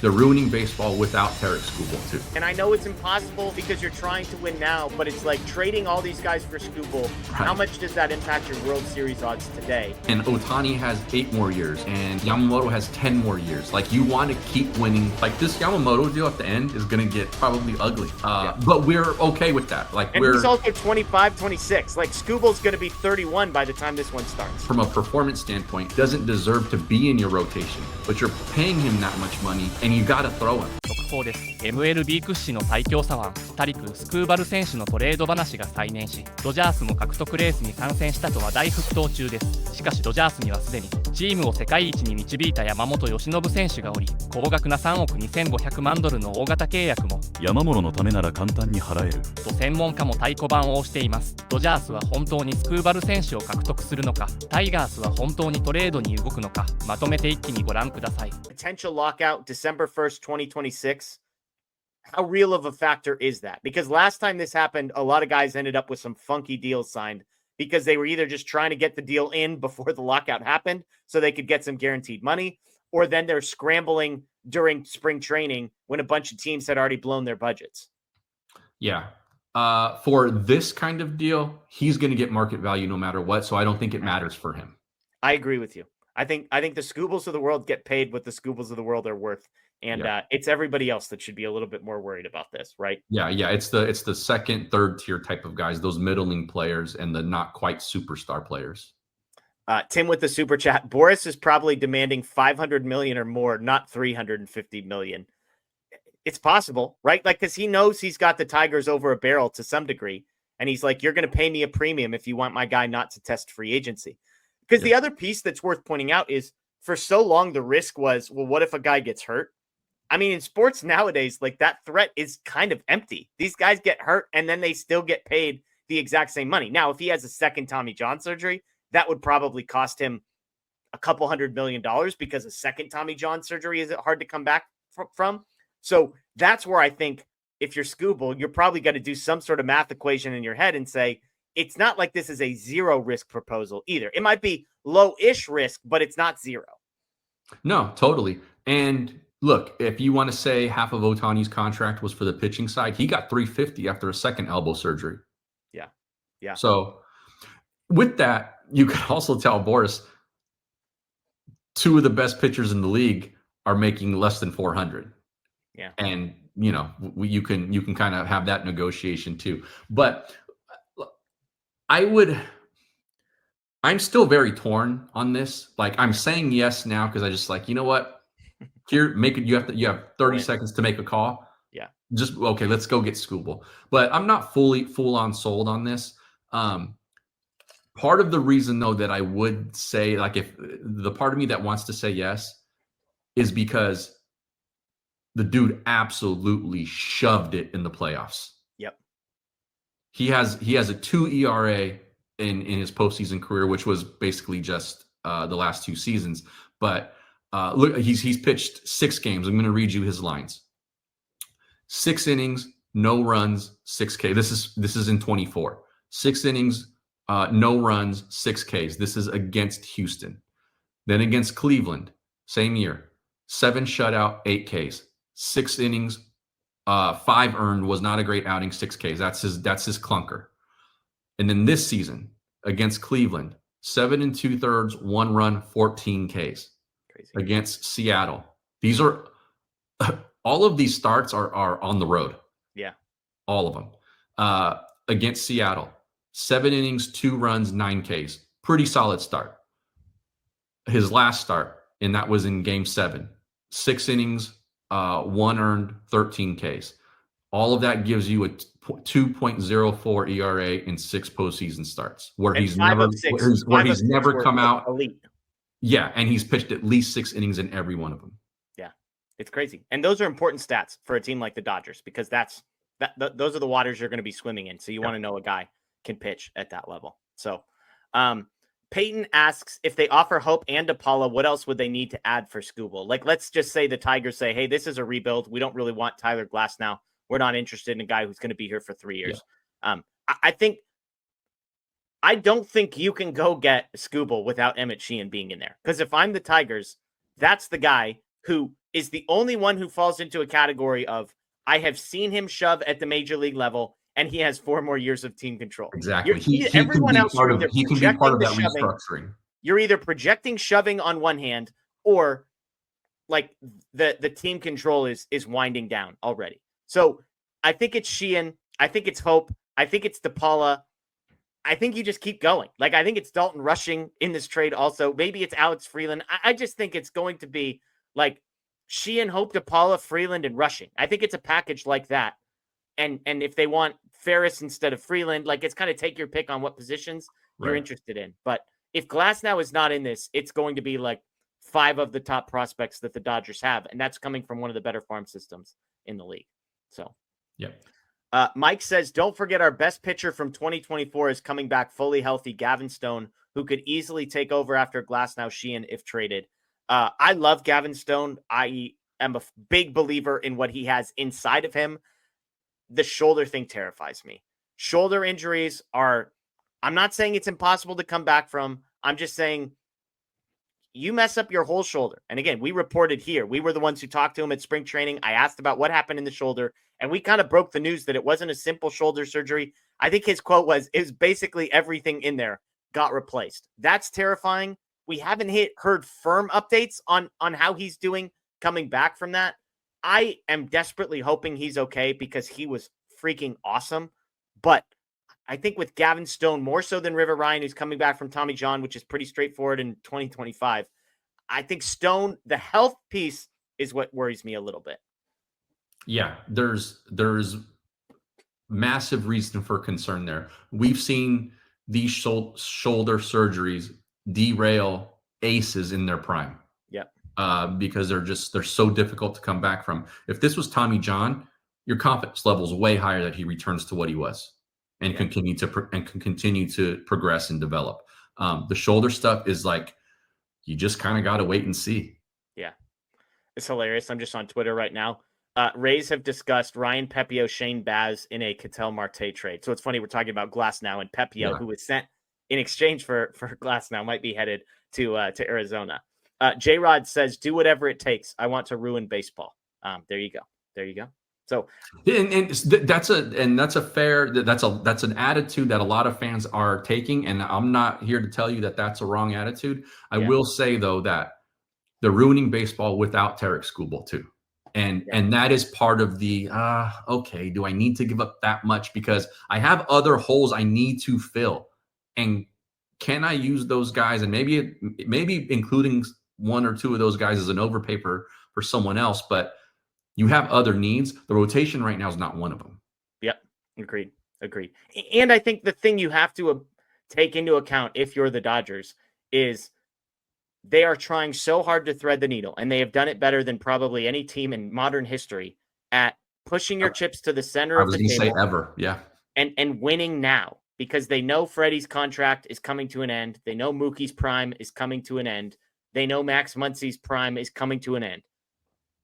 They're ruining baseball without Tarek Skubal too. And I know it's impossible because you're trying to win now, but it's like trading all these guys for Skubal. Right. How much does that impact your World Series odds today? And Ohtani has 8 more years, and Yamamoto has 10 more years. Like, you want to keep winning. Like, this Yamamoto deal at the end is going to get probably ugly. But we're okay with that. Like, and he's also 25, 26. Like, Skubal's going to be 31 by the time this one starts. From a performance standpoint, doesn't deserve to be in your rotation, but you're paying him that much money, and you got to throw him. 速報です。MLB 屈指の最強左腕、タリク・スクーバル選手のトレード話が再燃し、ドジャースも獲得レースに参戦したと話題沸騰中です。しかしドジャースにはすでにチームを世界一に導いた山本由伸選手がおり、高額な3億2500万ドルの大型契約も山諸のためなら簡単に払えると専門家も太鼓判を押しています。ドジャースは本当にスクーバル選手を獲得するのか、タイガースは本当にトレードに動くのか、まとめて一気にご覧ください。Potential lockout December 1st, 2026. How real of a factor is that? Because last time this happened, a lot of guys ended up with some funky deals signed because they were either just trying to get the deal in before the lockout happened so they could get some guaranteed money, or then they're scrambling during spring training when a bunch of teams had already blown their budgets. Yeah. For this kind of deal, he's going to get market value no matter what, so I don't think it matters for him. I agree with you. I think the Skubals of the world get paid what the Skubals of the world are worth. And it's everybody else that should be a little bit more worried about this, right? Yeah. It's the second, third tier type of guys, those middling players and the not quite superstar players. Tim with the super chat. Boris is probably demanding 500 million or more, not 350 million. It's possible, right? Like, because he knows he's got the Tigers over a barrel to some degree. And he's like, you're going to pay me a premium if you want my guy not to test free agency. Because the other piece that's worth pointing out is for so long, the risk was, well, what if a guy gets hurt? I mean, in sports nowadays, like that threat is kind of empty. These guys get hurt and then they still get paid the exact same money. Now, if he has a second Tommy John surgery, that would probably cost him a couple $100 million because a second Tommy John surgery is hard to come back from. So that's where I think if you're Skubal, you're probably going to do some sort of math equation in your head and say, it's not like this is a zero risk proposal either. It might be low-ish risk, but it's not zero. No, totally. And look, if you want to say half of Ohtani's contract was for the pitching side, he got $350 after a second elbow surgery. Yeah. So with that, you could also tell Boris, 2 of the best pitchers in the league are making less than 400. Yeah. And, you know, you can kind of have that negotiation too. But I'm still very torn on this. Like, I'm saying yes now because I just like, you know what? Here, make it. You have 30 seconds to make a call. Yeah. Just okay. Let's go get Skubal. But I'm not full on sold on this. Part of the reason though that I would say, like, if the part of me that wants to say yes is because the dude absolutely shoved it in the playoffs. Yep. He has a 2 ERA in his postseason career, which was basically just the last 2 seasons. But look, he's pitched 6 games. I'm going to read you his lines. 6 innings, no runs, 6 K. This is in 24. 6 innings, no runs, 6 Ks. This is against Houston. Then against Cleveland, same year, 7 shutout, 8 Ks. 6 innings, 5 earned, was not a great outing, 6 Ks. That's his clunker. And then this season against Cleveland, 7 2/3, 1 run, 14 Ks. Crazy. Against Seattle. These are all of these starts are on the road. Yeah. All of them. Against Seattle, 7 innings, 2 runs, 9 Ks. Pretty solid start. His last start, and that was in game 7. 6 innings, 1 earned, 13 Ks. All of that gives you a 2.04 ERA in 6 postseason starts, where he's never come out elite. Yeah, and he's pitched at least 6 innings in every one of them. Yeah, it's crazy, and those are important stats for a team like the Dodgers because those are the waters you're going to be swimming in. So you want to know a guy can pitch at that level. So, Peyton asks if they offer Hope and DePaula, what else would they need to add for Skubal? Like, let's just say the Tigers say, "Hey, this is a rebuild. We don't really want Tyler Glasnow. We're not interested in a guy who's going to be here for 3 years." Yeah. I don't think you can go get Skubal without Emmett Sheehan being in there. Because if I'm the Tigers, that's the guy who is the only one who falls into a category of, I have seen him shove at the major league level, and he has 4 more years of team control. Exactly. Everyone else, he can be part of that restructuring. You're either projecting shoving on one hand, or like the team control is winding down already. So I think it's Sheehan. I think it's Hope. I think it's DePaula. I think you just keep going. Like, I think it's Dalton Rushing in this trade also. Maybe it's Alex Freeland. I just think it's going to be like Sheehan, Hope, DePaula, Freeland, and Rushing. I think it's a package like that. And if they want Ferris instead of Freeland, like, it's kind of take your pick on what positions you're interested in. But if Glasnow is not in this, it's going to be like 5 of the top prospects that the Dodgers have. And that's coming from one of the better farm systems in the league. So, yep. Mike says, don't forget our best pitcher from 2024 is coming back fully healthy, Gavin Stone, who could easily take over after Glasnow Sheehan if traded. I love Gavin Stone. I am a big believer in what he has inside of him. The shoulder thing terrifies me. Shoulder injuries are, I'm not saying it's impossible to come back from. I'm just saying you mess up your whole shoulder. And again, we reported here. We were the ones who talked to him at spring training. I asked about what happened in the shoulder, and we kind of broke the news that it wasn't a simple shoulder surgery. I think his quote was, it was basically everything in there got replaced. That's terrifying. We haven't heard firm updates on how he's doing coming back from that. I am desperately hoping he's okay because he was freaking awesome. But I think with Gavin Stone, more so than River Ryan, who's coming back from Tommy John, which is pretty straightforward in 2025, I think Stone, the health piece is what worries me a little bit. Yeah, there's massive reason for concern there. We've seen these shoulder surgeries derail aces in their prime. Because they're so difficult to come back from. If this was Tommy John, your confidence level is way higher that he returns to what he was and can continue to progress and develop. The shoulder stuff is like, you just kind of got to wait and see. Yeah, it's hilarious. I'm just on Twitter right now. Rays have discussed Ryan Pepio, Shane Baz in a Ketel Marte trade. So it's funny, we're talking about Glasnow, and Pepio, who was sent in exchange for Glasnow, might be headed to Arizona. J-Rod says, do whatever it takes. I want to ruin baseball. There you go. So that's an attitude that a lot of fans are taking. And I'm not here to tell you that that's a wrong attitude. I will say though, that they're ruining baseball without Tarek Skubal too. And that is part of the, okay, do I need to give up that much? Because I have other holes I need to fill. And can I use those guys? And maybe including 1 or 2 of those guys as an overpay for someone else, but you have other needs. The rotation right now is not one of them. Yep. Agreed. And I think the thing you have to take into account if you're the Dodgers is they are trying so hard to thread the needle, and they have done it better than probably any team in modern history at pushing your chips to the center of the table. Say ever. Yeah. And winning now, because they know Freddie's contract is coming to an end. They know Mookie's prime is coming to an end. They know Max Muncy's prime is coming to an end.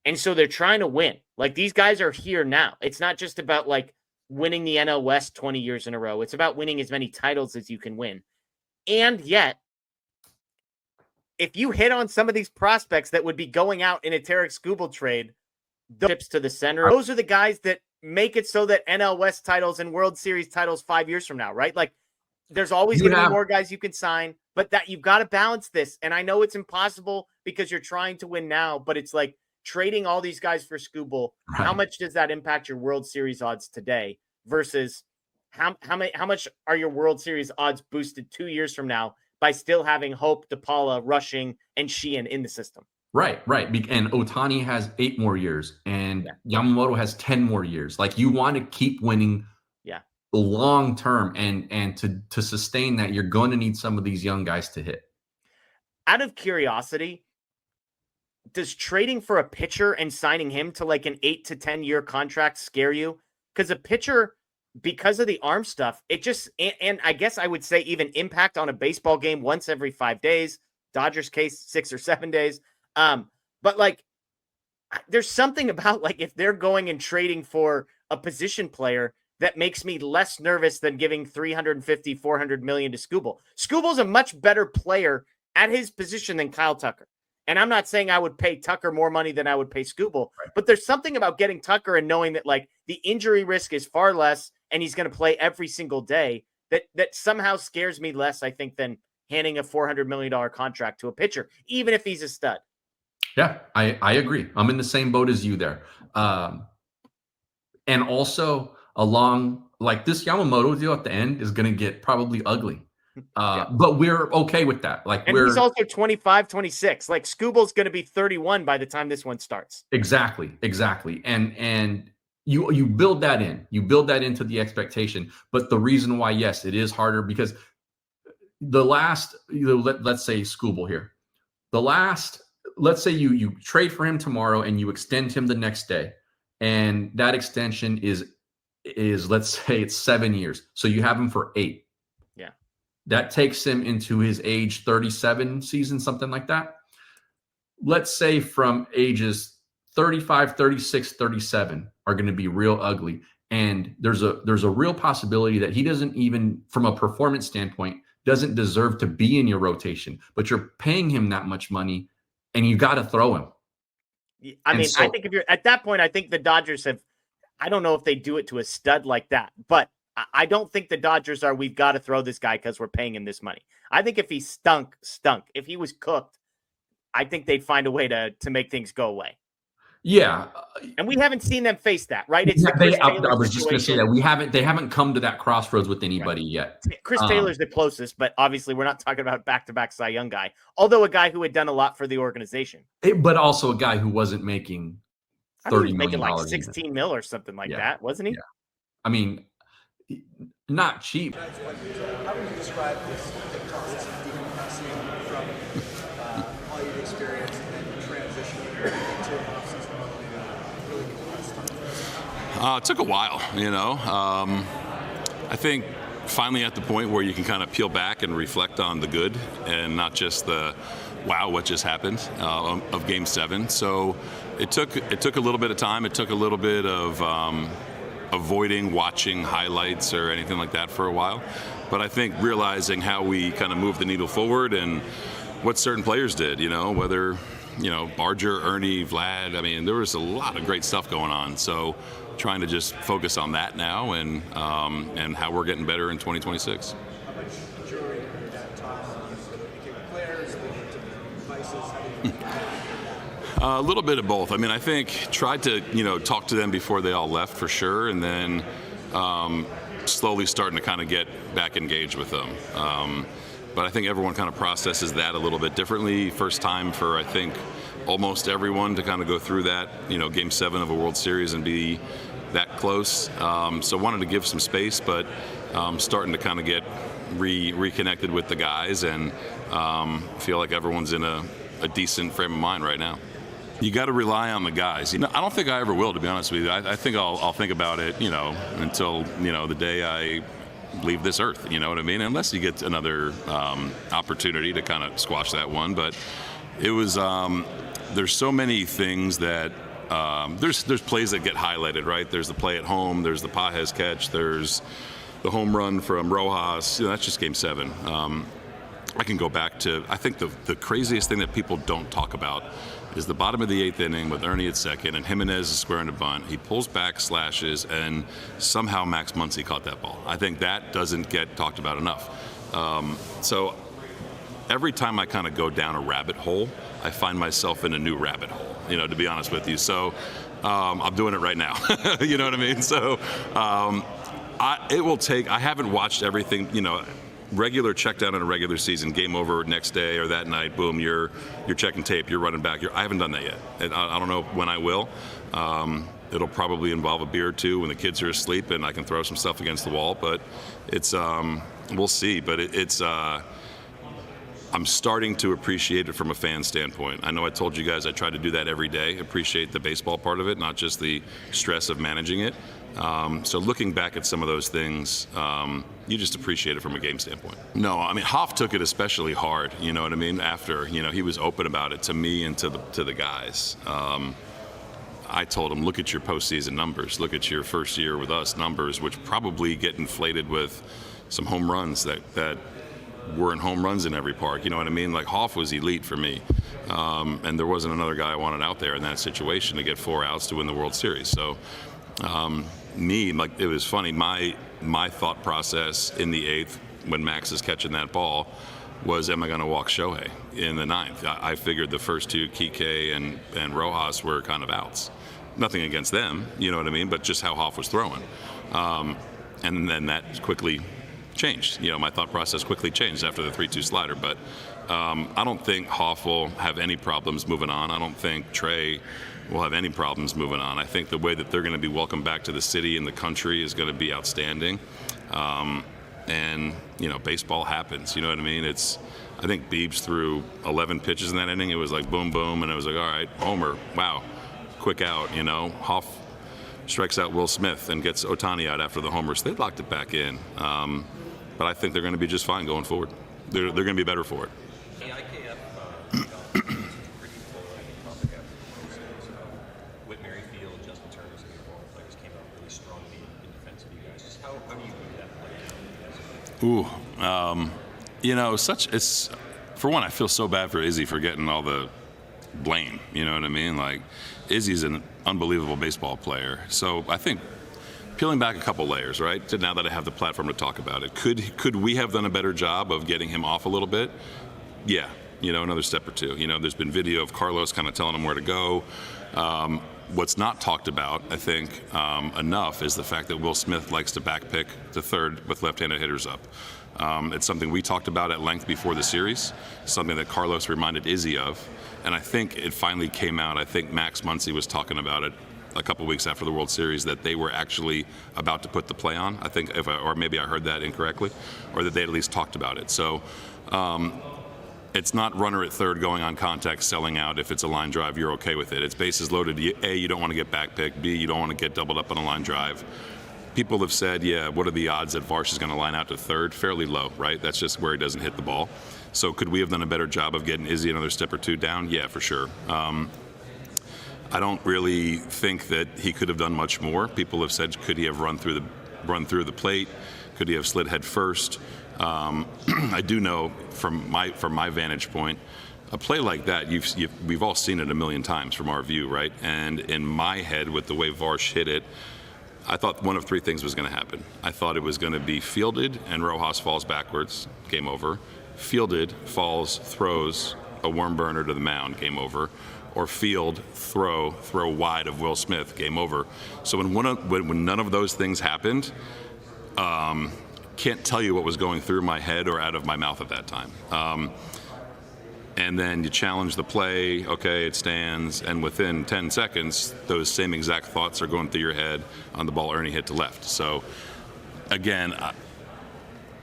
And so they're trying to win. Like, these guys are here now. It's not just about like winning the NL West 20 years in a row. It's about winning as many titles as you can win. And yet, if you hit on some of these prospects that would be going out in a Tarek Skubal trade, the chips to the center, those are the guys that make it so that NL West titles and World Series titles 5 years from now, right? Like, there's always going to be more guys you can sign, but that you've got to balance this. And I know it's impossible because you're trying to win now, but it's like trading all these guys for Skubal. Right. How much does that impact your World Series odds today versus how much are your World Series odds boosted 2 years from now by still having Hope, DePaula, Rushing, and Sheehan in the system? Right. And Ohtani has 8 more years, and Yamamoto has 10 more years. Like, you want to keep winning long term, and to sustain that, you're going to need some of these young guys to hit. Out of curiosity, does trading for a pitcher and signing him to like an 8 to 10 year contract scare you? Because a pitcher, because of the arm stuff, it just, and I guess I would say even impact on a baseball game once every 5 days. Dodgers case 6 or 7 days. But like, there's something about like, if they're going and trading for a position player, that makes me less nervous than giving 350, 400 million to Skubal. Skubal's a much better player at his position than Kyle Tucker. And I'm not saying I would pay Tucker more money than I would pay Skubal, but there's something about getting Tucker and knowing that like the injury risk is far less and he's going to play every single day that somehow scares me less, I think, than handing a $400 million contract to a pitcher, even if he's a stud. Yeah, I agree. I'm in the same boat as you there. And also along like this Yamamoto deal at the end is going to get probably ugly. But we're okay with that. Like, and he's also 25, 26. Like, Skubal's going to be 31 by the time this one starts. Exactly. And you build that in. You build that into the expectation. But the reason why, yes, it is harder because the last, let's say Skubal here. Let's say you trade for him tomorrow and you extend him the next day. And that extension is let's say it's 7 years. So you have him for 8. That takes him into his age 37 season, something like that. Let's say from ages 35, 36, 37 are going to be real ugly. And there's a real possibility that he doesn't even, from a performance standpoint, doesn't deserve to be in your rotation. But you're paying him that much money and you got to throw him. I think if you're at that point, I think the Dodgers have, I don't know if they do it to a stud like that, but I don't think the Dodgers are, we've got to throw this guy because we're paying him this money. I think if he stunk. If he was cooked, I think they'd find a way to make things go away. Yeah. And we haven't seen them face that, right? It's I was just going to say that they haven't come to that crossroads with anybody yet. Chris Taylor's the closest, but obviously we're not talking about back-to-back Cy Young guy, although a guy who had done a lot for the organization. But also a guy who wasn't making $30 million. Making like 16 mil or something like that, wasn't he? Yeah. I mean, not cheap. How would you describe this process of decompressing from all you've experienced and then transitioning into an offseason really compressed? It took a while, I think finally at the point where you can kind of peel back and reflect on the good and not just the wow, what just happened of Game 7. So it took a little bit of time. It took a little bit of avoiding watching highlights or anything like that for a while. But I think realizing how we kind of moved the needle forward and what certain players did, whether, Barger, Ernie, Vlad, I mean, there was a lot of great stuff going on. So trying to just focus on that now and how we're getting better in 2026. How much during that time became players, devices, a little bit of both. I mean, I think tried to, talk to them before they all left for sure, and then slowly starting to kind of get back engaged with them. But I think everyone kind of processes that a little bit differently. First time for, I think, almost everyone to kind of go through that, Game 7 of a World Series and be that close. So wanted to give some space, but starting to kind of get reconnected with the guys and feel like everyone's in a decent frame of mind right now. You got to rely on the guys. I don't think I ever will, to be honest with you. I think I'll think about it, until, the day I leave this earth, you know what I mean? Unless you get another opportunity to kind of squash that one. But it was, there's so many things that, there's plays that get highlighted, right? There's the play at home, there's the Pajes catch, there's the home run from Rojas. That's just Game 7. I can go back to, I think the craziest thing that people don't talk about is the bottom of the 8th inning with Ernie at second and Jimenez is squaring a bunt. He pulls back, slashes, and somehow Max Muncy caught that ball. I think that doesn't get talked about enough. So every time I kind of go down a rabbit hole, I find myself in a new rabbit hole, to be honest with you. So I'm doing it right now. You know what I mean? So it will take, I haven't watched everything, regular check down in a regular season, game over next day or that night, boom, you're checking tape, you're running back. I haven't done that yet. And I don't know when I will. It'll probably involve a beer or two when the kids are asleep and I can throw some stuff against the wall, but it's, we'll see. But it's I'm starting to appreciate it from a fan standpoint. I know I told you guys I try to do that every day, appreciate the baseball part of it, not just the stress of managing it. So looking back at some of those things, you just appreciate it from a game standpoint. No, I mean, Hoff took it especially hard, you know what I mean? After, he was open about it to me and to the guys. I told him, look at your postseason numbers, look at your first year with us numbers, which probably get inflated with some home runs that weren't home runs in every park. You know what I mean? Like Hoff was elite for me. And there wasn't another guy I wanted out there in that situation to get 4 outs to win the World Series. So it was funny. My thought process in the 8th when Max is catching that ball was, am I going to walk Shohei in the 9th? I figured the first 2, Kike and Rojas, were kind of outs. Nothing against them, you know what I mean? But just how Hoff was throwing. And then that quickly changed. You know, my thought process quickly changed after the 3-2 slider. But I don't think Hoff will have any problems moving on. I don't think Trey will have any problems moving on. I think the way that they're going to be welcomed back to the city and the country is going to be outstanding. And, you know, baseball happens. You know what I mean? I think Biebs threw 11 pitches in that inning. It was like boom, boom. And it was like, all right, homer, wow, quick out, you know. Hoff strikes out Will Smith and gets Ohtani out after the homers. They locked it back in. But I think they're going to be just fine going forward. They're going to be better for it. Ooh, you know, it's for one, I feel so bad for Izzy for getting all the blame. You know what I mean? Like, Izzy's an unbelievable baseball player. So I think peeling back a couple layers, right? Now that I have the platform to talk about it, could we have done a better job of getting him off a little bit? Yeah, you know, another step or 2. You know, there's been video of Carlos kind of telling him where to go. What's not talked about, I think, enough is the fact that Will Smith likes to backpick to third with left-handed hitters up. It's something we talked about at length before the series, something that Carlos reminded Izzy of, and I think it finally came out. I think Max Muncy was talking about it a couple weeks after the World Series, that they were actually about to put the play on. I think, or maybe I heard that incorrectly, or that they at least talked about it. So it's not runner at third going on contact, selling out. If it's a line drive, you're okay with it. It's bases loaded. A, you don't want to get backpicked. B, you don't want to get doubled up on a line drive. People have said, yeah, what are the odds that Varsh is going to line out to third? Fairly low, right? That's just where he doesn't hit the ball. So could we have done a better job of getting Izzy another step or 2 down? Yeah, for sure. I don't really think that he could have done much more. People have said, could he have run through the plate? Could he have slid head first? I do know from my vantage point, a play like that, we've all seen it a million times from our view, right? And in my head, with the way Varsh hit it, I thought one of 3 things was going to happen. I thought it was going to be fielded and Rojas falls backwards, game over. Fielded, falls, throws a worm burner to the mound, game over. Or field, throw wide of Will Smith, game over. So when none of those things happened, can't tell you what was going through my head or out of my mouth at that time. And then you challenge the play, okay, it stands, and within 10 seconds, those same exact thoughts are going through your head on the ball Ernie hit to left. So again,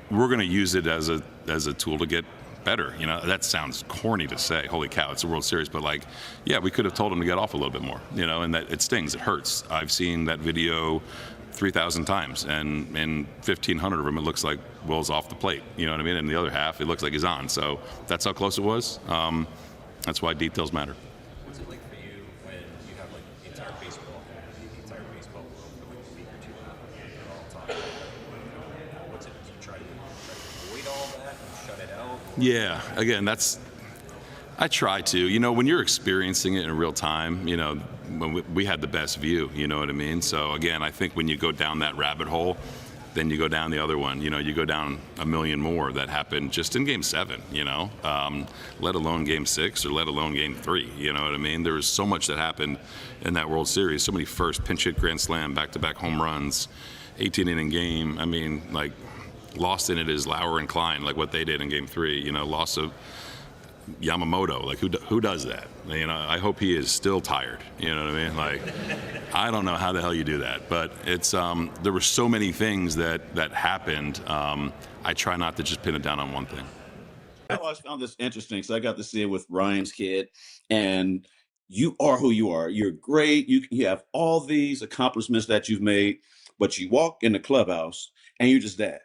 we're going to use it as a tool to get better. You know, that sounds corny to say, holy cow, it's a World Series, but like, yeah, we could have told him to get off a little bit more, you know, and that it stings, it hurts. I've seen that video 3,000 times, and in 1,500 of them, it looks like Will's off the plate, you know what I mean? And the other half, it looks like he's on. So that's how close it was. That's why details matter. What's it like for you when you have like the entire baseball world for like a week or 2 out there all time? What's it? Do you try to avoid all that and shut it out? Yeah, again, I try to. You know, when you're experiencing it in real time, you know, when we had the best view, you know what I mean? So again, I think when you go down that rabbit hole, then you go down the other one. You know, you go down a million more that happened just in Game 7, you know, let alone Game 6 or let alone Game 3, you know what I mean? There was so much that happened in that World Series, so many first pinch hit grand slam, back-to-back home runs, 18-inning game. I mean, like, lost in it is Lauer and Klein, like what they did in Game 3, you know, loss of Yamamoto, like who does that? You know, I hope he is still tired. You know what I mean? Like, I don't know how the hell you do that, but it's there were so many things that happened. I try not to just pin it down on one thing. I always found this interesting. So I got to see it with Ryan's kid, and you are who you are. You're great. You have all these accomplishments that you've made, but you walk in the clubhouse and you're just that.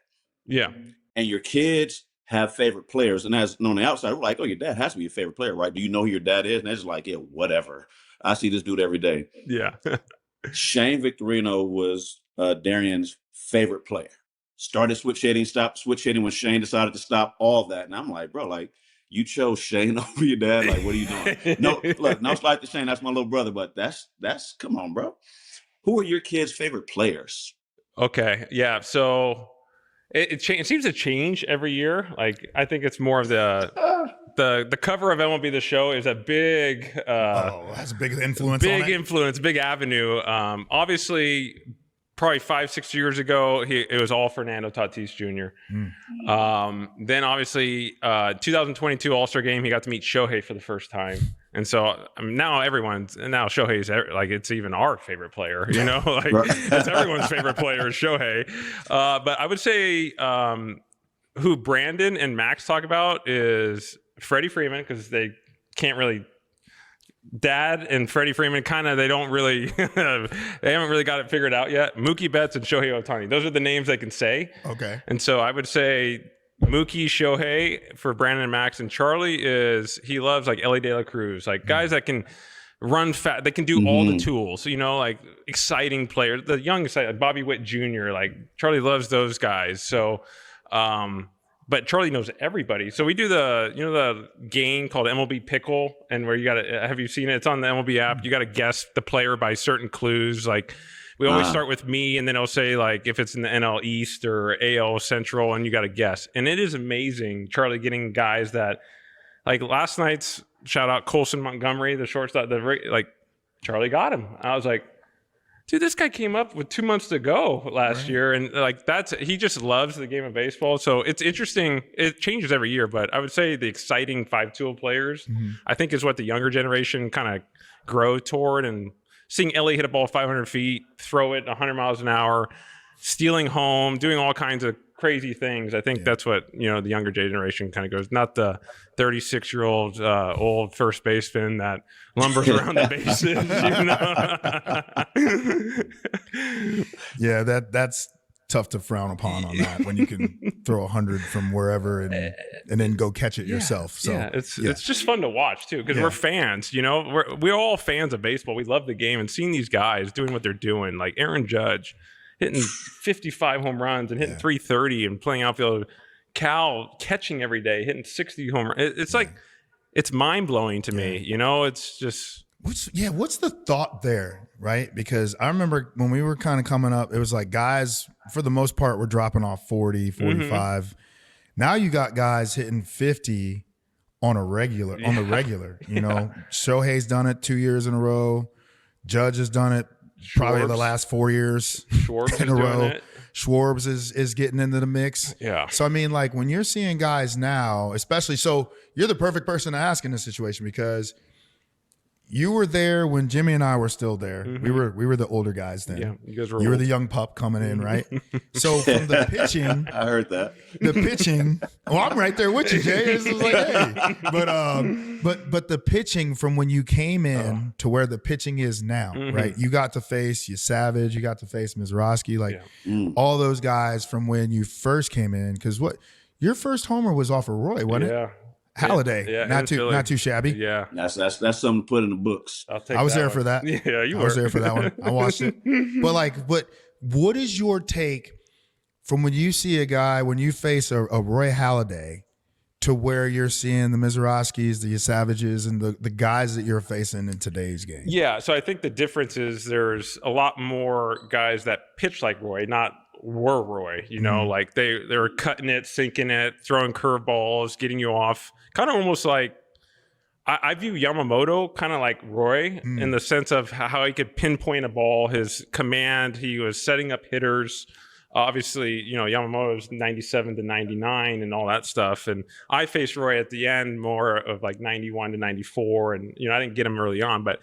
Yeah. And your kids have favorite players. And as on the outside, we're like, oh, your dad has to be your favorite player, right? Do you know who your dad is? And they're just like, yeah, whatever. I see this dude every day. Yeah. Shane Victorino was Darian's favorite player. started switch hitting, stopped switch hitting when Shane decided to stop, all that. And I'm like, bro, like, you chose Shane over your dad. Like, what are you doing? No, look, no slight to Shane. That's my little brother, but that's come on, bro. Who are your kids' favorite players? Okay. Yeah. So it seems to change every year. Like, I think it's more of the cover of MLB The Show is a big, that's a big influence. Big avenue. Obviously, probably 5-6 years ago, it was all Fernando Tatis Jr. Then obviously, 2022 All-Star Game, he got to meet Shohei for the first time. And so now Shohei's like, it's even our favorite player, you know, like it's everyone's favorite player is Shohei. But I would say who Brandon and Max talk about is Freddie Freeman, because they can't really. Dad and Freddie Freeman they don't really they haven't really got it figured out yet. Mookie Betts and Shohei Ohtani, those are the names they can say. Okay. And so I would say Mookie, Shohei for Brandon and Max, and Charlie he loves like Ellie De La Cruz, like guys that can run fast, they can do all the tools, you know, like exciting players, the young like Bobby Witt Jr., like Charlie loves those guys. So but Charlie knows everybody. So we do the game called MLB Pickle, and where have you seen it? It's on the MLB app. You got to guess the player by certain clues. Like we always start with me, and then it'll say like if it's in the NL East or AL Central, and you got to guess. And it is amazing, Charlie, getting guys that, like last night's shout out Colson Montgomery, the shortstop, like Charlie got him. I was like, dude, this guy came up with 2 months to go last year. And like he just loves the game of baseball. So it's interesting. It changes every year, but I would say the exciting 5-tool players, I think is what the younger generation kind of grow toward. And seeing Ellie hit a ball 500 feet, throw it 100 miles an hour, stealing home, doing all kinds of crazy things. I think that's what, the younger generation kind of goes, not the 36-year-old old first baseman that lumbers around the bases. Yeah, that's tough to frown upon on that when you can throw 100 from wherever and then go catch it yourself. So it's just fun to watch too, because we're fans. We're all fans of baseball. We love the game, and seeing these guys doing what they're doing, like Aaron Judge hitting 55 home runs and hitting 330 and playing outfield. Cal catching every day, hitting 60 home runs. It's like, it's mind blowing to me. It's just. What's the thought there, right? Because I remember when we were kind of coming up, it was like guys, for the most part, were dropping off 40, 45. Now you got guys hitting 50 on the regular. Shohei's done it 2 years in a row. Judge has done it probably the last 4 years in a row. Schwarbs is getting into the mix. Yeah. So, I mean, like when you're seeing guys now, especially, so you're the perfect person to ask in this situation because you were there when Jimmy and I were still there. We were the older guys then. Yeah, you guys were You were old. the young pup coming in, right? So from the pitching, I heard that. the pitching. Well, I'm right there with you, Jay. This is like, hey. But the pitching from when you came in to where the pitching is now, right? You got to face Savage, you got to face Mizrachi, like all those guys from when you first came in. Because your first homer was off of Roy, wasn't it? Yeah. Halliday, not too shabby. Yeah, that's something to put in the books. I was there for that. Yeah, you were. I was there for that one. I watched it. But like, what is your take from when you see a guy, when you face a Roy Halladay, to where you're seeing the Mizraskis, the Savages, and the guys that you're facing in today's game? Yeah, so I think the difference is there's a lot more guys that pitch like Roy, not were Roy. Like they were cutting it, sinking it, throwing curveballs, getting you off. Kind of almost like I view Yamamoto kind of like Roy in the sense of how he could pinpoint a ball, his command. He was setting up hitters. Obviously, Yamamoto's 97 to 99 and all that stuff. And I faced Roy at the end more of like 91 to 94. And, I didn't get him early on, but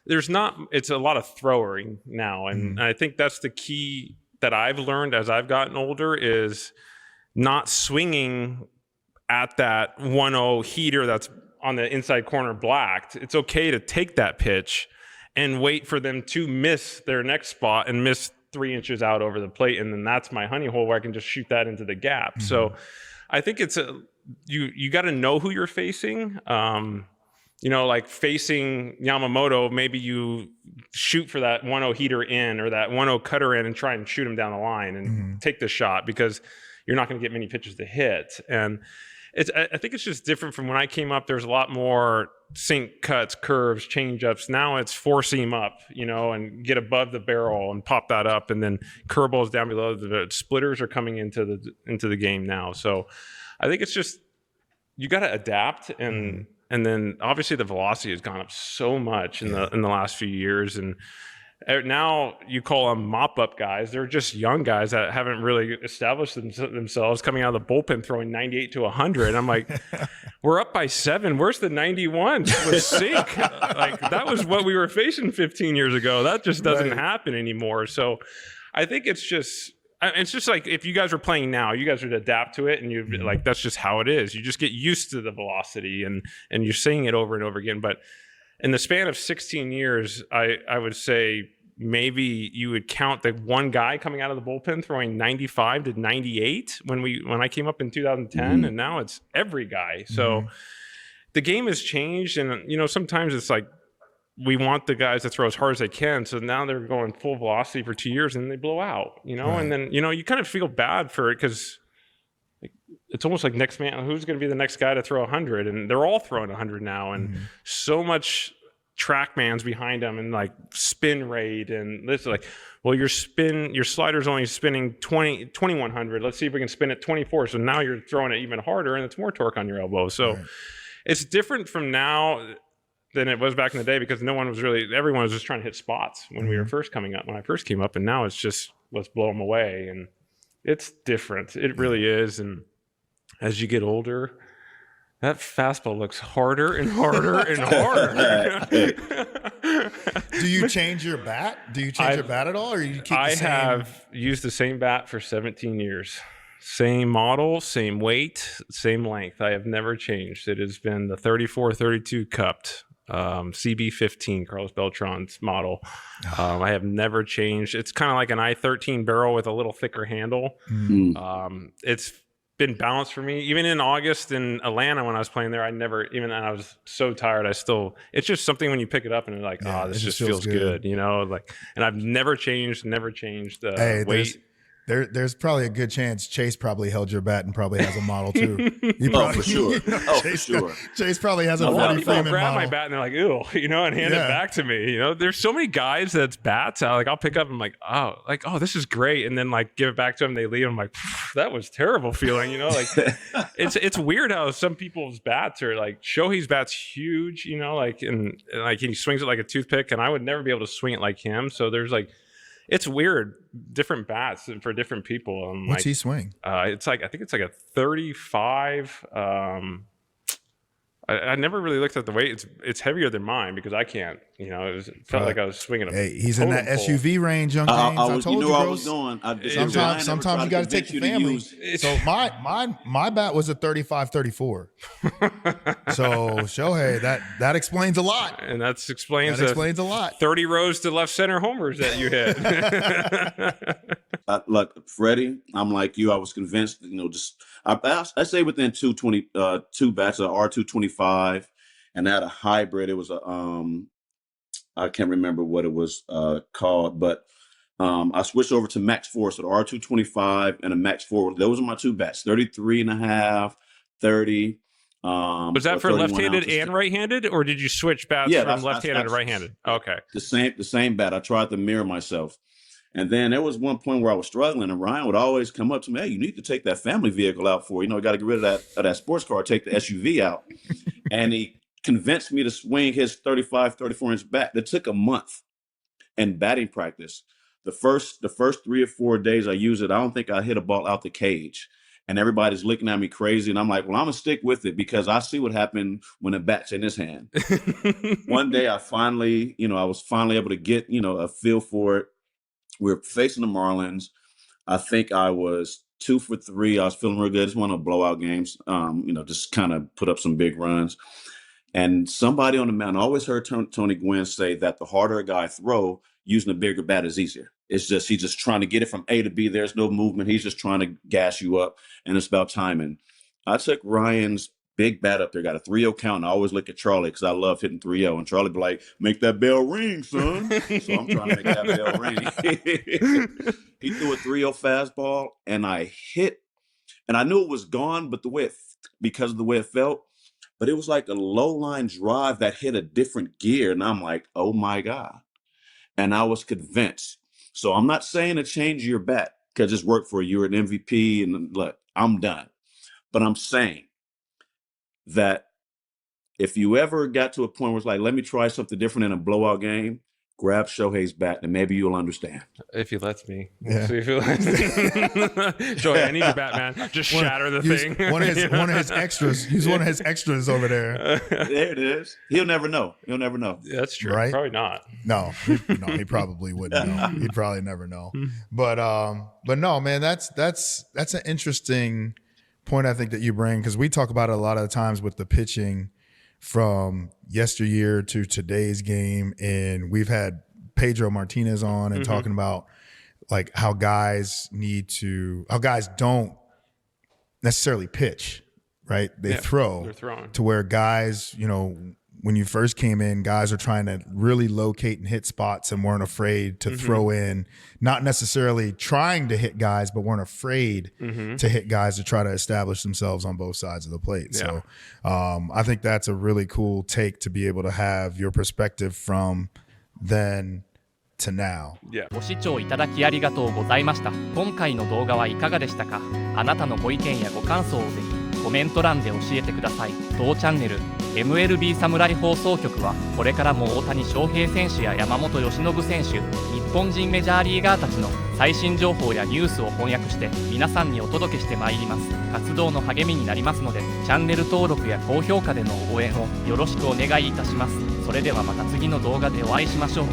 it's a lot of throwing now. And I think that's the key that I've learned as I've gotten older is not swinging at that 1-0 heater that's on the inside corner blacked. It's okay to take that pitch and wait for them to miss their next spot and miss 3 inches out over the plate. And then that's my honey hole where I can just shoot that into the gap. So I think it's you got to know who you're facing. like facing Yamamoto, maybe you shoot for that 1-0 heater in or that 1-0 cutter in and try and shoot him down the line and take the shot, because you're not going to get many pitches to hit. And I think it's just different from when I came up. There's a lot more sink, cuts, curves, change-ups. Now it's four-seam up, and get above the barrel and pop that up, and then curveballs down below. The splitters are coming into the game now. So I think it's just you got to adapt, and then obviously the velocity has gone up so much in the last few years, and now you call them mop-up guys. They're just young guys that haven't really established themselves, coming out of the bullpen throwing 98 to 100. I'm like, we're up by 7. Where's the 91 with sink? Like, that was what we were facing 15 years ago. That just doesn't happen anymore. So I think it's just like if you guys were playing now, you guys would adapt to it, and you like, that's just how it is. You just get used to the velocity, and you're seeing it over and over again. But in the span of 16 years, I would say maybe you would count the one guy coming out of the bullpen throwing 95 to 98 when I came up in 2010, and now it's every guy. So the game has changed, and sometimes it's like we want the guys to throw as hard as they can. So now they're going full velocity for 2 years and they blow out, and then you kind of feel bad for it, because it's almost like next man, who's going to be the next guy to throw 100? And they're all throwing 100 now, and so much TrackMan's behind them, and like spin rate, and this is like, well, your slider's only spinning 2100. Let's see if we can spin it 24. So now you're throwing it even harder, and it's more torque on your elbow. So it's different from now than it was back in the day, because everyone was just trying to hit spots when we were first coming up, when I first came up, and now it's just, let's blow them away. And it's different. It really is. And as you get older, that fastball looks harder and harder and harder. Do you change your bat? Do you change your bat at all, or you keep the same? I have used the same bat for 17 years. Same model, same weight, same length. I have never changed. It has been the 34-32 cupped CB15, Carlos Beltran's model. I have never changed. It's kind of like an I-13 barrel with a little thicker handle. It's been balanced for me. Even in August in Atlanta when I was playing there, even then I was so tired. It's just something when you pick it up and you're like, this just feels good, and I've never changed the weight. There's probably a good chance Chase probably held your bat and probably has a model too. For sure. For sure. Chase probably has a lot of people Freeman grab model. my bat and they're like, ew, and hand it back to me. There's so many guys that's bats. I'll pick up and I'm like, oh, this is great. And then like give it back to them. They leave. I'm like, that was terrible feeling, it's weird how some people's bats are like, Shohei's bat's huge, and he swings it like a toothpick, and I would never be able to swing it like him. So there's like, it's weird, different bats for different people. What's he swing? I think it's like a 35. I never really looked at the weight. It's heavier than mine because I can't. It felt like I was swinging. He's in that SUV range, young James. I told you, I was going. Sometimes you got to take the family. So my bat was a 35-34. So Shohei, that explains a lot. And that explains a lot. 30 rows to left center homers that you hit. Look, Freddie, I'm like you. I was convinced. I say within 2 bats of R225, and I had a hybrid. It was I can't remember what it was called, but I switched over to Max 4, so the R225 and a Max 4. Those are my 2 bats, 33.5, 30. Was that for left-handed and right-handed, or did you switch bats from left-handed to right-handed? Okay. The same bat. I tried to mirror myself. And then there was one point where I was struggling, and Ryan would always come up to me, hey, you need to take that family vehicle out you got to get rid of that sports car, take the SUV out. And he convinced me to swing his 34-inch bat. That took a month in batting practice. The first 3 or 4 days I used it, I don't think I hit a ball out the cage. And everybody's looking at me crazy. And I'm like, well, I'm going to stick with it because I see what happened when a bat's in his hand. One day I was finally able to get, a feel for it. We're facing the Marlins. I think I was 2 for 3. I was feeling real good. Just one of the blowout games, just kind of put up some big runs. And somebody on the mound, I always heard Tony Gwynn say that the harder a guy throw, using a bigger bat is easier. It's just, he's just trying to get it from A to B. There's no movement. He's just trying to gas you up, and it's about timing. I took Ryan's big bat up there, got a 3-0 count. And I always look at Charlie because I love hitting 3-0. And Charlie be like, make that bell ring, son. So I'm trying to make that bell ring. He threw a 3-0 fastball, and I hit, and I knew it was gone, but because of the way it felt, but it was like a low line drive that hit a different gear. And I'm like, oh my God. And I was convinced. So I'm not saying to change your bat because it's worked for you. You're an MVP and look, I'm done. But I'm saying that if you ever got to a point where it's like, let me try something different in a blowout game, grab Shohei's bat and maybe you'll understand. If he lets me. Yeah. So if he lets Shohei, I need your bat, man. Just shatter the thing. One of his extras. Use one of his extras over there. There it is. He'll never know. He'll never know. Yeah, that's true. Right? Probably not. No, he probably wouldn't know. He'd probably never know. But no, man, that's an interesting point I think that you bring, because we talk about it a lot of the times with the pitching from yesteryear to today's game, and we've had Pedro Martinez on and talking about like how guys don't necessarily pitch, right? They throw. They're throwing. To where guys, when you first came in, guys are trying to really locate and hit spots and weren't afraid to throw in, not necessarily trying to hit guys, but weren't afraid to hit guys to try to establish themselves on both sides of the plate. Yeah. So I think that's a really cool take to be able to have your perspective from then to now. Yeah. ご視聴いただきありがとうございました。今回の動画はいかがでしたか？あなたのご意見やご感想をぜひコメント欄で教えてください。当チャンネル MLB 侍放送局はこれからも大谷翔平選手や山本由伸選手、日本人メジャーリーガーたちの最新情報やニュースを翻訳して皆さんにお届けしてまいります。活動の励みになりますので、チャンネル登録や高評価での応援をよろしくお願いいたします。それではまた次の動画でお会いしましょう。